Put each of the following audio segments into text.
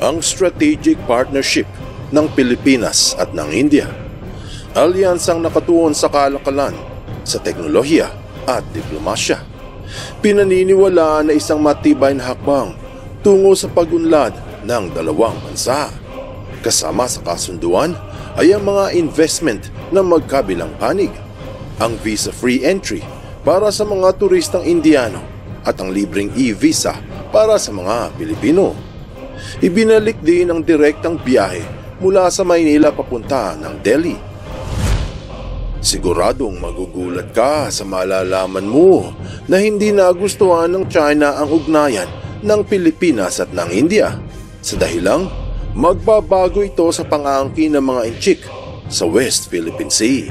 Ang strategic partnership ng Pilipinas at ng India. Alyansang nakatuon sa kalakalan, sa teknolohiya at diplomasya. Pinaniniwalaan na isang matibay na hakbang tungo sa pag-unlad ng dalawang bansa. Kasama sa kasunduan ay ang mga investment na magkabilang panig, ang visa-free entry para sa mga turistang Indiano at ang libreng e-visa para sa mga Pilipino. Ibinalik din ang direktang biyahe mula sa Maynila papunta ng Delhi. Siguradong magugulat ka sa malalaman mo na hindi nagustuhan ng China ang ugnayan ng Pilipinas at ng India sa dahilang magbabago ito sa pang-aangkin ng mga inchik sa West Philippine Sea.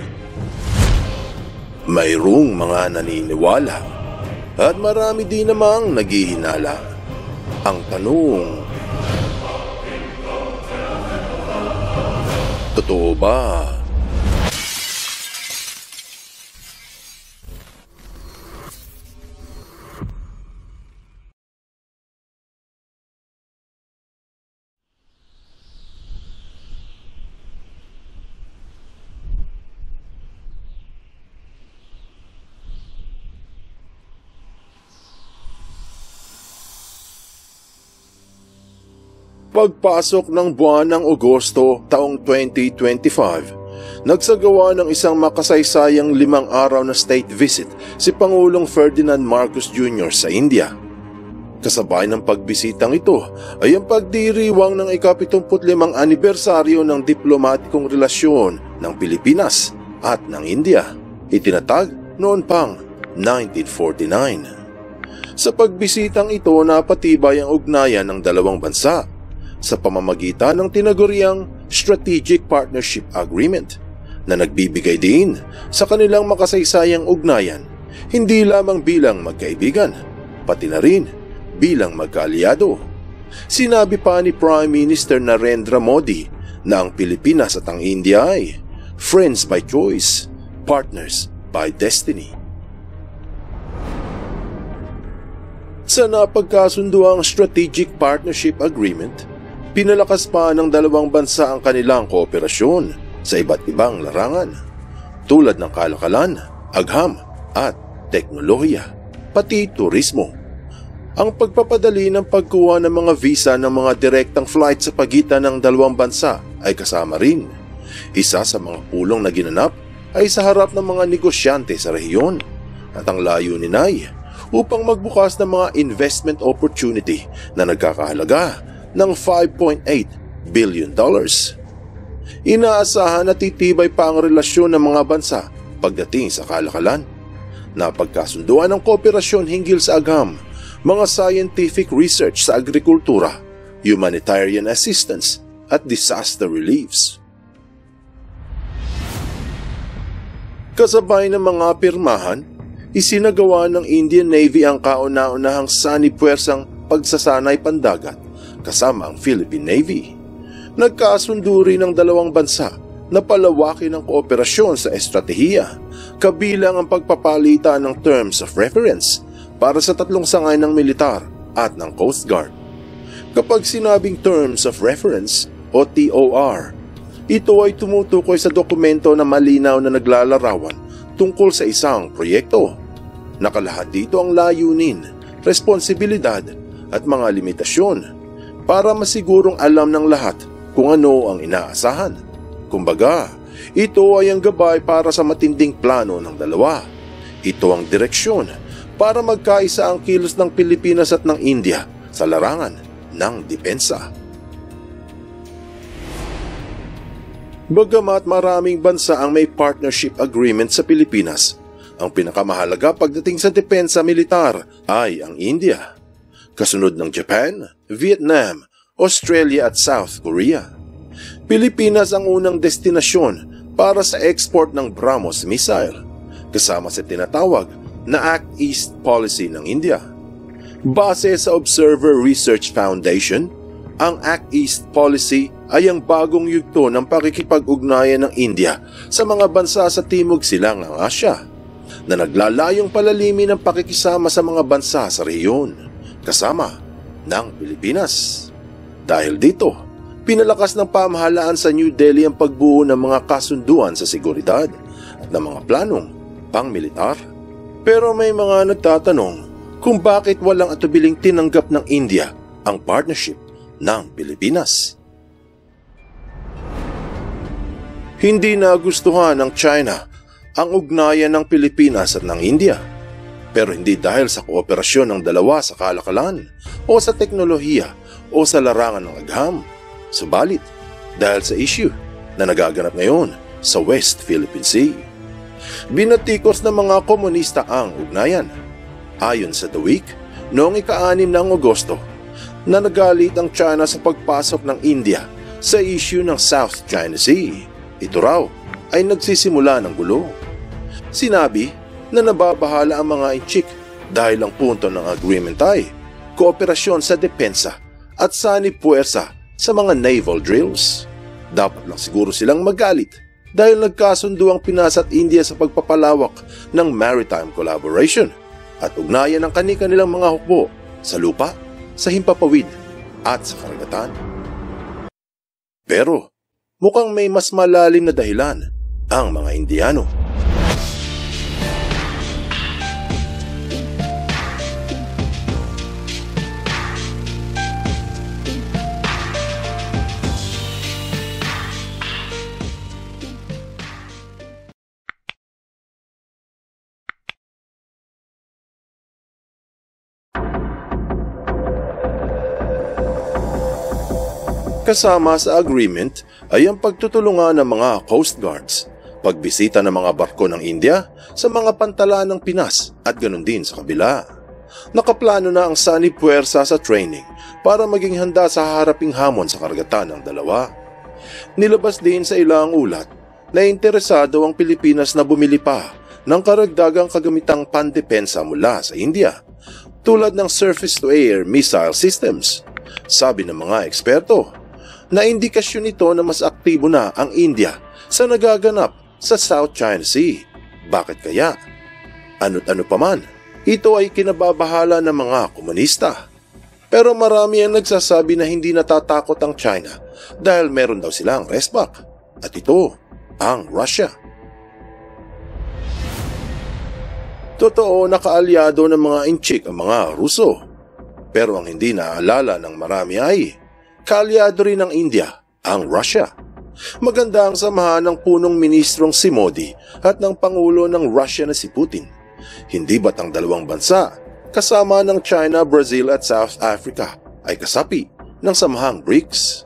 Mayroong mga naniniwala at marami din namang naghihinala. Ang tanong, totoo ba? Pagpasok ng buwan ng Agosto taong 2025, nagsagawa ng isang makasaysayang 5 araw na state visit si Pangulong Ferdinand Marcos Jr. sa India. Kasabay ng pagbisitang ito ay ang pagdiriwang ng ika-75 anibersaryo ng diplomatikong relasyon ng Pilipinas at ng India, itinatag noon pang 1949. Sa pagbisitang ito napatibay ang ugnayan ng dalawang bansa sa pamamagitan ng tinaguriang Strategic Partnership Agreement na nagbibigay din sa kanilang makasaysayang ugnayan hindi lamang bilang magkaibigan, pati na rin bilang magkaalyado. Sinabi pa ni Prime Minister Narendra Modi na ang Pilipinas at ang India ay friends by choice, partners by destiny. Sa napagkasunduang Strategic Partnership Agreement, pinalakas pa ng dalawang bansa ang kanilang kooperasyon sa iba't ibang larangan tulad ng kalakalan, agham at teknolohiya, pati turismo. Ang pagpapadali ng pagkuha ng mga visa ng mga direktang flight sa pagitan ng dalawang bansa ay kasama rin. Isa sa mga pulong na ginanap ay sa harap ng mga negosyante sa rehiyon at ang layunin ay upang magbukas ng mga investment opportunity na nagkakahalaga ng $5.8 billion. Inaasahan na titibay pa ang relasyon ng mga bansa pagdating sa kalakalan. Napagkasunduan ng kooperasyon hinggil sa agham, mga scientific research sa agrikultura, humanitarian assistance at disaster reliefs. Kasabay ng mga pirmahan, isinagawa ng Indian Navy ang kauna-unahang sanib-puwersang pagsasanay pandagat kasama ang Philippine Navy. Nagkasundo rin ng dalawang bansa na palawakin ang kooperasyon sa estratehiya, kabilang ang pagpapalitan ng terms of reference para sa tatlong sangay ng militar at ng Coast Guard. Kapag sinabing terms of reference o TOR, ito ay tumutukoy sa dokumento na malinaw na naglalarawan tungkol sa isang proyekto. Nakalahad dito ang layunin, responsibilidad at mga limitasyon para masigurong alam ng lahat kung ano ang inaasahan. Kumbaga, ito ay ang gabay para sa matinding plano ng dalawa. Ito ang direksyon para magkaisa ang kilos ng Pilipinas at ng India sa larangan ng depensa. Bagamat maraming bansa ang may partnership agreement sa Pilipinas, ang pinakamahalaga pagdating sa depensa militar ay ang India, kasunod ng Japan, Vietnam, Australia at South Korea. Pilipinas ang unang destinasyon para sa export ng BrahMos missile, kasama sa tinatawag na Act East policy ng India. Base sa Observer Research Foundation, Ang Act East Policy ay ang bagong yugto ng pakikipag-ugnayan ng India sa mga bansa sa Timog Silangang Asya na naglalayong palalimin ang pakikisama sa mga bansa sa rehiyon, kasama ng Pilipinas. Dahil dito, pinalakas ng pamahalaan sa New Delhi ang pagbuo ng mga kasunduan sa seguridad at ng mga planong pang-militar. Pero may mga nagtatanong kung bakit walang atubiling tinanggap ng India ang partnership ng Pilipinas. Hindi nagustuhan ng China ang ugnayan ng Pilipinas at ng India, pero hindi dahil sa kooperasyon ng dalawa sa kalakalan o sa teknolohiya o sa larangan ng agham, subalit dahil sa issue na nagaganap ngayon sa West Philippine Sea. Binatikos ng mga komunista ang ugnayan. Ayon sa The Week, noong ika-6 ng Agosto, na nagalit ang China sa pagpasok ng India sa issue ng South China Sea. Ito raw ay nagsisimula ng gulo. Sinabi na nababahala ang mga inchik dahil ang punto ng agreement ay kooperasyon sa depensa at sanib puwersa sa mga naval drills. Dapat lang siguro silang magalit dahil nagkasundo ang Pinas at India sa pagpapalawak ng maritime collaboration at ugnayan ng kani-kanilang mga hukbo sa lupa, sa himpapawid at sa karagatan. Pero mukhang may mas malalim na dahilan ang mga Indiano. Kasama sa agreement ay ang pagtutulungan ng mga Coast Guards, pagbisita ng mga barko ng India sa mga pantalan ng Pinas at ganun din sa kabila. Nakaplano na ang sanib puwersa sa training para maging handa sa haraping hamon sa karagatan ng dalawa. Nilabas din sa ilang ulat na interesado ang Pilipinas na bumili pa ng karagdagang kagamitang pandepensa mula sa India, tulad ng surface-to-air missile systems. Sabi ng mga eksperto, na indikasyon nito na mas aktibo na ang India sa nagaganap sa South China Sea. Bakit kaya? Ano't ano pa man, ito ay kinababahala ng mga komunista. Pero marami ang nagsasabi na hindi natatakot ang China dahil meron daw silang resback. At ito, ang Russia. Totoo na kaalyado ng mga inchik ang mga Ruso. Pero ang hindi naalala ng marami ay kaalyado rin ng India ang Russia. Maganda ang samahan ng punong ministrong si Modi at ng Pangulo ng Russia na si Putin. Hindi ba't ang dalawang bansa, kasama ng China, Brazil at South Africa, ay kasapi ng samahang BRICS?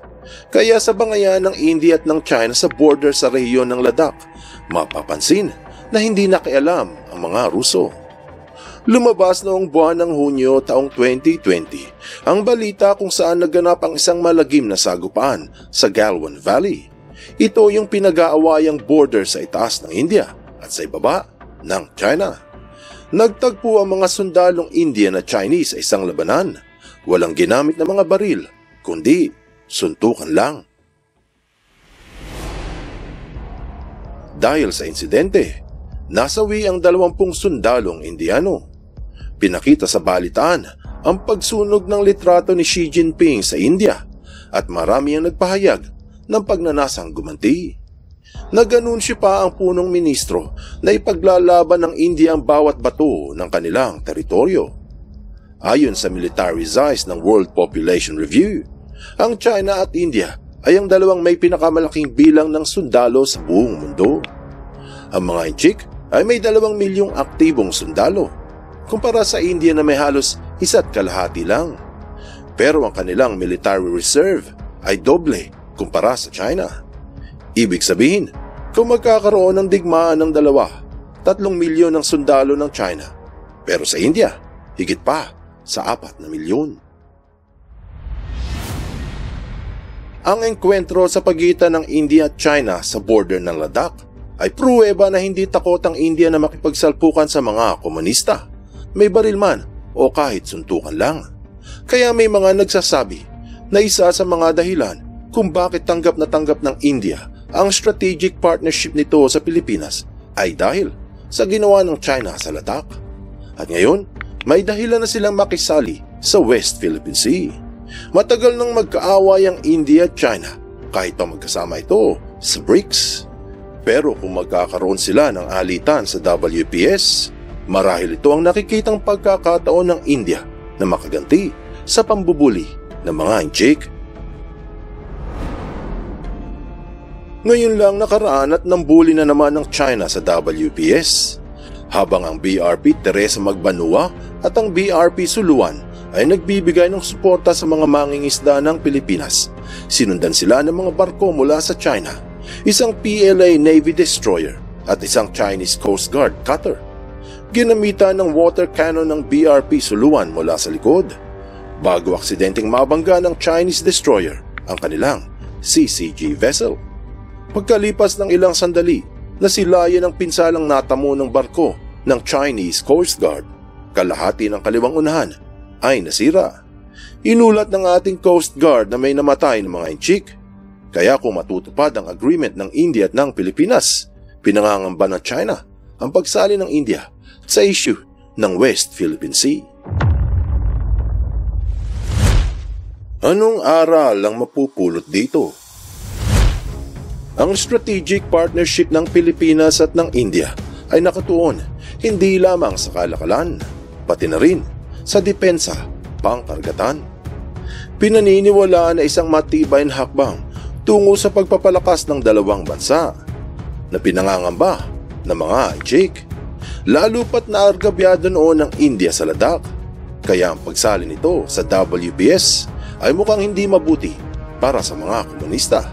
Kaya sa bangayan ng India at ng China sa border sa rehiyon ng Ladakh, mapapansin na hindi nakialam ang mga Ruso. Lumabas noong buwan ng Hunyo taong 2020 ang balita kung saan naganap ang isang malagim na sagupaan sa Galwan Valley. Ito yung pinag-aawayang border sa itaas ng India at sa ibaba ng China. Nagtagpo ang mga sundalong Indian at Chinese sa isang labanan. Walang ginamit na mga baril, kundi suntukan lang. Dahil sa insidente, nasawi ang 20 sundalong Indiano. Pinakita sa balitaan ang pagsunog ng litrato ni Xi Jinping sa India at marami ang nagpahayag ng pagnanasang gumanti. Nag-anunsyo pa ang punong ministro na ipaglalaban ng India ang bawat bato ng kanilang teritoryo. Ayon sa military size ng World Population Review, ang China at India ay ang dalawang may pinakamalaking bilang ng sundalo sa buong mundo. Ang mga inchik ay may 2 milyong aktibong sundalo, kumpara sa India na may halos 1.5 lang. Pero ang kanilang military reserve ay doble kumpara sa China. Ibig sabihin, kung magkakaroon ng digmaan ng dalawa, 3 milyon ang sundalo ng China. Pero sa India, higit pa sa 4 na milyon. Ang engkwentro sa pagitan ng India at China sa border ng Ladakh ay pruweba na hindi takot ang India na makipagsalpukan sa mga komunista, may baril man o kahit suntukan lang. Kaya may mga nagsasabi na isa sa mga dahilan kung bakit tanggap na tanggap ng India ang strategic partnership nito sa Pilipinas ay dahil sa ginawa ng China sa Ladakh. At ngayon, may dahilan na silang makisali sa West Philippine Sea. Matagal nang magkaaway ang India at China kahit pa magkasama ito sa BRICS. Pero kung magkakaroon sila ng alitan sa WPS, marahil ito ang nakikitang pagkakataon ng India na makaganti sa pambubuli ng mga inchik. Ngayon lang nakaraan at nambuli na naman ng China sa WPS. Habang ang BRP Teresa Magbanua at ang BRP Suluan ay nagbibigay ng suporta sa mga mangingisda ng Pilipinas, sinundan sila ng mga barko mula sa China, isang PLA Navy destroyer at isang Chinese Coast Guard cutter. Ginamitan ng water cannon ng BRP Suluan mula sa likod, bago aksidenteng mabangga ng Chinese destroyer ang kanilang CCG vessel. Pagkalipas ng ilang sandali, nasilayan ang pinsalang natamo ng barko ng Chinese Coast Guard. Kalahati ng kaliwang unahan ay nasira. Inulat ng ating Coast Guard na may namatay ng mga inchik. Kaya kung matutupad ang agreement ng India at ng Pilipinas, pinangangamba ng China ang pagsali ng India sa issue ng West Philippine Sea. Anong aral ang mapupulot dito? Ang strategic partnership ng Pilipinas at ng India ay nakatuon hindi lamang sa kalakalan, pati na rin sa depensa, pangkaragatan. Pinaniniwalaan na isang matibay na hakbang tungo sa pagpapalakas ng dalawang bansa na pinangangamba ng mga inchik. Lalo pat naargabyado noon ng India sa Ladakh, kaya ang pagsali nito sa WPS ay mukhang hindi mabuti para sa mga komunista.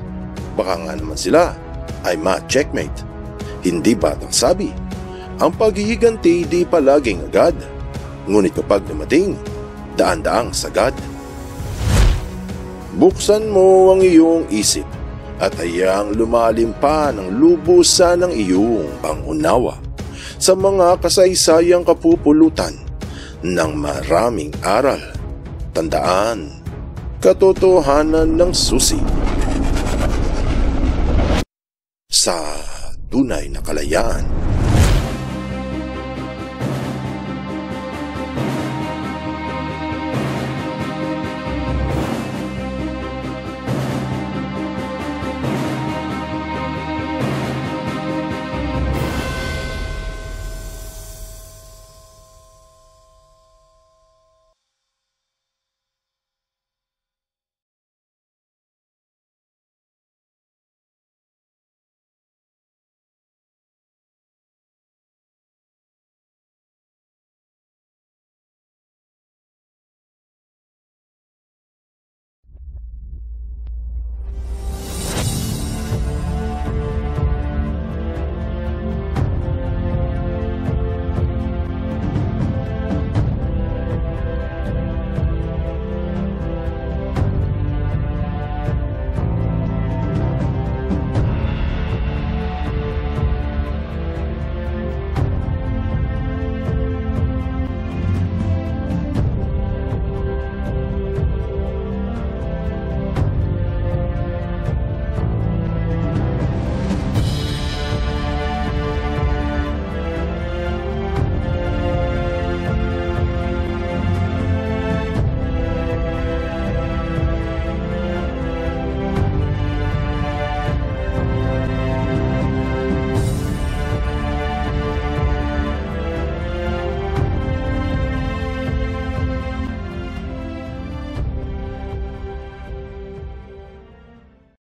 Baka nga naman sila ay ma-checkmate. Hindi batang sabi, ang paghihiganti di palaging agad, ngunit kapag dumating, daan-daang sagad. Buksan mo ang iyong isip at hayaang lumalim pa ng lubusan ng iyong pangunawa sa mga kasaysayang kapupulutan ng maraming aral. Tandaan, katotohanan ng susi sa tunay na kalayaan.